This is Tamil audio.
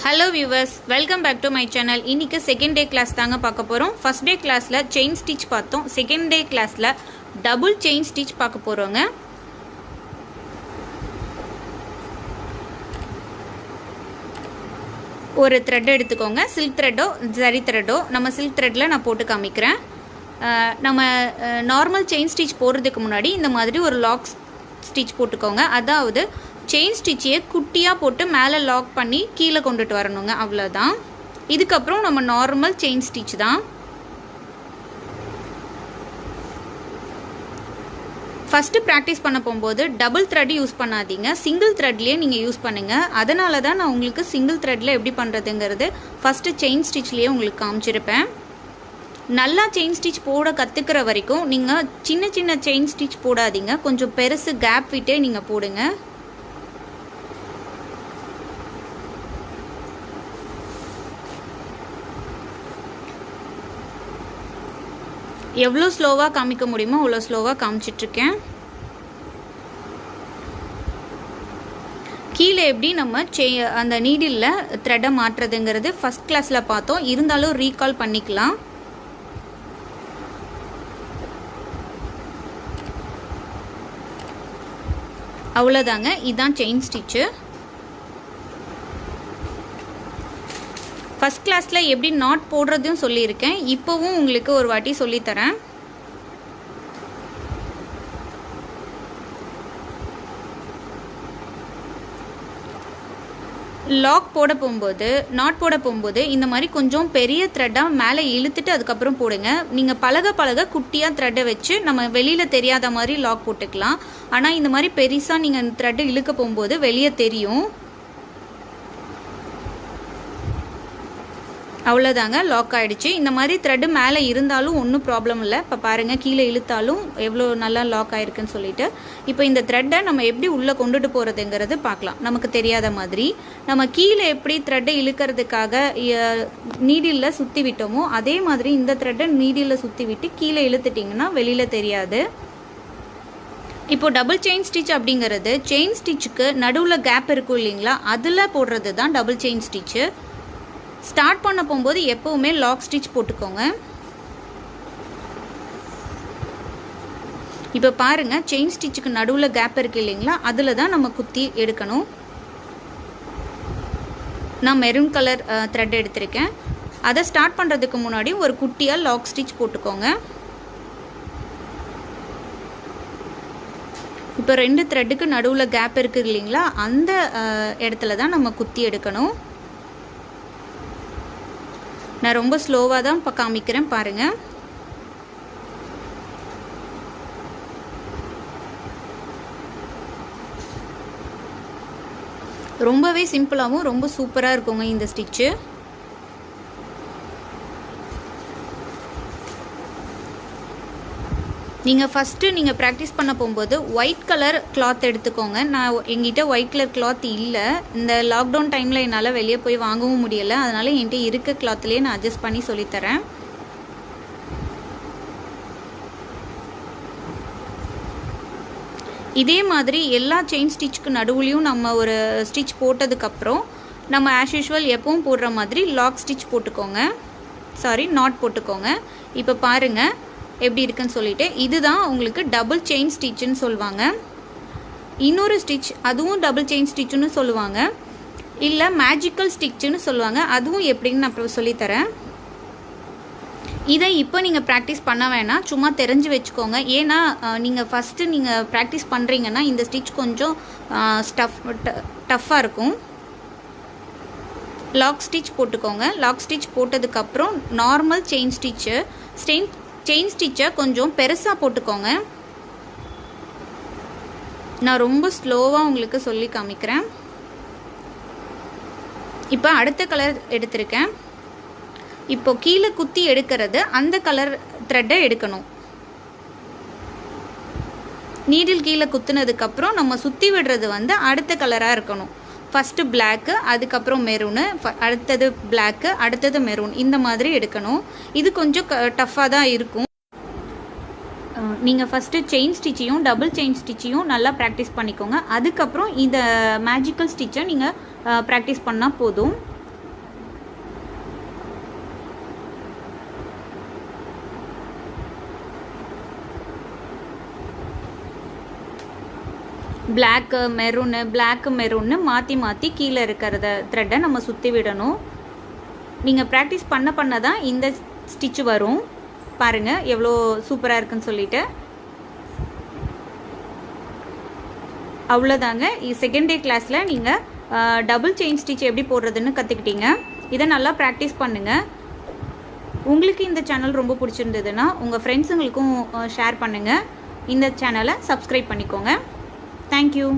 Hello viewers, welcome back to my channel. இன்னைக்கு second day class தாங்க பார்க்க போறோம். First day classல chain stitch பார்த்தோம். Second day classல double chain stitch பார்க்க போறோங்க. ஒரு thread எடுத்துக்கோங்க. silk thread zari thread நம்ம silk threadல நான் போட்டு காமிக்கிறேன். நம்ம normal chain stitch போடுறதுக்கு முன்னாடி இந்த மாதிரி ஒரு lock stitch போட்டுக்கோங்க. அதாவது chain stitch குட்டியா போட்டு மேலே லாக் பண்ணி கீழே கொண்டுட்டு வரணுங்க. அவ்வளவுதான். இதுக்கு அப்புறம் நம்ம நார்மல் chain stitch தான். ஃபர்ஸ்ட் பிராக்டீஸ் பண்ண போகும்போது டபுள் த்ரெட் யூஸ் பண்ணாதீங்க, சிங்கிள் த்ரெட்லயே நீங்க யூஸ் பண்ணுங்க. அதனால தான் நான் உங்களுக்கு சிங்கிள் த்ரெட்ல எப்படி பண்றதுங்கிறது ஃபர்ஸ்ட் chain stitchலயே உங்களுக்கு காமிச்சிருப்பேன். நல்லா chain stitch போட கத்துக்கிற வரைக்கும் நீங்க சின்ன சின்ன chain stitch போடாதீங்க, கொஞ்சம் பெருசு கேப் விட்டே நீங்க போடுங்க. எவ்வளோ ஸ்லோவாக காமிக்க முடியுமோ அவ்வளோ ஸ்லோவாக காமிச்சிட்ருக்கேன். கீழே எப்படி நம்ம அந்த நீடில் த்ரெட்டை மாற்றுறதுங்கிறது ஃபஸ்ட் கிளாஸில் பார்த்தோம், இருந்தாலும் ரீகால் பண்ணிக்கலாம். அவ்வளோதாங்க, இதுதான் செயின் ஸ்டிச்சு. ஃபஸ்ட் கிளாஸில் எப்படி நாட் போடுறதும் சொல்லியிருக்கேன், இப்போவும் உங்களுக்கு ஒரு வாட்டி சொல்லித்தரேன். லாக் போட போகும்போது நாட் போட போகும்போது இந்த மாதிரி கொஞ்சம் பெரிய த்ரெட்டாக மேலே இழுத்துட்டு அதுக்கப்புறம் போடுங்க. நீங்கள் பழக குட்டியாக த்ரெட்டை வச்சு நம்ம வெளியில் தெரியாத மாதிரி லாக் போட்டுக்கலாம். ஆனால் இந்த மாதிரி பெருசாக நீங்கள் த்ரெட்டை இழுக்க போகும்போது வெளியே தெரியும். அவ்வளோதாங்க, லாக் ஆகிடுச்சு. இந்த மாதிரி த்ரெட்டு மேலே இருந்தாலும் ஒன்றும் ப்ராப்ளம் இல்லை. இப்போ பாருங்கள், கீழே இழுத்தாலும் எவ்வளோ நல்லா லாக் ஆகிருக்குன்னு சொல்லிட்டு. இப்போ இந்த த்ரெட்டை நம்ம எப்படி உள்ளே கொண்டுட்டு போகிறதுங்கிறது பார்க்கலாம். நமக்கு தெரியாத மாதிரி நம்ம கீழே எப்படி த்ரெட்டை இழுக்கிறதுக்காக நீடில் சுற்றி விட்டோமோ அதே மாதிரி இந்த த்ரெட்டை நீடில் சுற்றி விட்டு கீழே இழுத்துட்டிங்கன்னா வெளியில் தெரியாது. இப்போ டபுள் செயின் ஸ்டிச் அப்படிங்கிறது செயின் ஸ்டிச்சுக்கு நடுவில் கேப் இருக்கும் இல்லைங்களா, அதில் போடுறது தான் டபுள் செயின் ஸ்டிச்சு. ஸ்டார்ட் பண்ண போகும்போது எப்பவுமே லாக் ஸ்டிச் போட்டுக்கோங்க. இப்போ பாருங்க, செயின் ஸ்டிச்சுக்கு நடுவில் கேப் இருக்கு இல்லைங்களா, அதில் தான் நம்ம குத்தி எடுக்கணும். நான் மெரூன் கலர் த்ரெட் எடுத்திருக்கேன். அதை ஸ்டார்ட் பண்ணுறதுக்கு முன்னாடி ஒரு குட்டியாக லாக் ஸ்டிச் போட்டுக்கோங்க. இப்போ ரெண்டு த்ரெட்டுக்கு நடுவில் கேப் இருக்கு இல்லைங்களா, அந்த இடத்துல தான் நம்ம குத்தி எடுக்கணும். நான் ரொம்ப ஸ்லோவாக தான் இப்போ காமிக்கிறேன், பாருங்கள். ரொம்பவே சிம்பிளாகவும் ரொம்ப சூப்பராக இருக்குங்க இந்த ஸ்டிச்சு. நீங்கள் ஃபஸ்ட்டு நீங்கள் ப்ராக்டிஸ் பண்ண போகும்போது ஒயிட் கலர் கிளாத் எடுத்துக்கோங்க. நான் எங்கிட்ட ஒயிட் கலர் கிளாத் இல்லை, இந்த லாக்டவுன் டைமில் என்னால் வெளியே போய் வாங்கவும் முடியலை, அதனால் என்கிட்ட இருக்க கிளாத்லேயே நான் அட்ஜஸ்ட் பண்ணி சொல்லித்தரேன். இதே மாதிரி எல்லா செயின் ஸ்டிச்சுக்கு நடுவுலையும் நம்ம ஒரு ஸ்டிச் போட்டதுக்கப்புறம் நம்ம ஆஸ் யூஷுவல் எப்பவும் போடுற மாதிரி லாக் ஸ்டிச் போட்டுக்கோங்க, நாட் போட்டுக்கோங்க. இப்போ பாருங்கள் எப்படி இருக்குன்னு சொல்லிட்டு, இதுதான் உங்களுக்கு டபுள் செயின் ஸ்டிச்சுன்னு சொல்லுவாங்க. இன்னொரு ஸ்டிச் அதுவும் டபுள் செயின் ஸ்டிச்சுன்னு சொல்லுவாங்க, இல்லை மேஜிக்கல் ஸ்டிச்சுன்னு சொல்லுவாங்க. அதுவும் எப்படின்னு நான் அப்புறம் சொல்லித்தரேன். இதை இப்போ நீங்கள் ப்ராக்டிஸ் பண்ண வேணாம், சும்மா தெரிஞ்சு வச்சுக்கோங்க. ஏன்னா நீங்கள் ஃபஸ்ட்டு நீங்கள் ப்ராக்டிஸ் பண்ணுறீங்கன்னா இந்த ஸ்டிச் கொஞ்சம் டஃப்பாக இருக்கும். லாக் ஸ்டிச் போட்டுக்கோங்க. லாக் ஸ்டிச் போட்டதுக்கப்புறம் நார்மல் செயின் ஸ்டிச்சை கொஞ்சம் பெருசாக போட்டுக்கோங்க. நான் ரொம்ப ஸ்லோவாக உங்களுக்கு சொல்லி காமிக்கிறேன். இப்போ அடுத்த கலர் எடுத்திருக்கேன். இப்போ கீழே குத்தி எடுக்கிறது அந்த கலர் த்ரெட்டை எடுக்கணும். நீடில் கீழே குத்துனதுக்கப்புறம் நம்ம சுற்றி விடுறது அடுத்த கலராக இருக்கணும். ஃபஸ்ட்டு பிளாக்கு, அதுக்கப்புறம் மெரூனு, அடுத்தது பிளாக்கு, அடுத்தது மெரூன், இந்த மாதிரி எடுக்கணும். இது கொஞ்சம் டஃப்பாக தான் இருக்கும். நீங்கள் ஃபஸ்ட்டு செயின் ஸ்டிச்சையும் டபுள் செயின் ஸ்டிச்சையும் நல்லா ப்ராக்டிஸ் பண்ணிக்கோங்க. அதுக்கப்புறம் இந்த மேஜிக்கல் ஸ்டிச்சை நீங்கள் ப்ராக்டிஸ் பண்ணால் போதும். பிளாக்கு மெரூன்னு மாற்றி கீழே இருக்கிறத த்ரெட்டை நம்ம சுற்றி விடணும். நீங்கள் ப்ராக்டிஸ் பண்ண தான் இந்த ஸ்டிச் வரும். பாருங்கள் எவ்வளோ சூப்பராக இருக்குன்னு சொல்லிட்டு. அவ்வளோதாங்க. செகண்ட் டே கிளாஸில் நீங்கள் டபுள் செயின் ஸ்டிச் எப்படி போடுறதுன்னு கற்றுக்கிட்டீங்க. இதை நல்லா ப்ராக்டிஸ் பண்ணுங்கள். உங்களுக்கு இந்த சேனல் ரொம்ப பிடிச்சிருந்ததுன்னா உங்கள் ஃப்ரெண்ட்ஸுங்களுக்கும் ஷேர் பண்ணுங்கள். இந்த சேனலை சப்ஸ்கிரைப் பண்ணிக்கோங்க. தேங்க்யூ.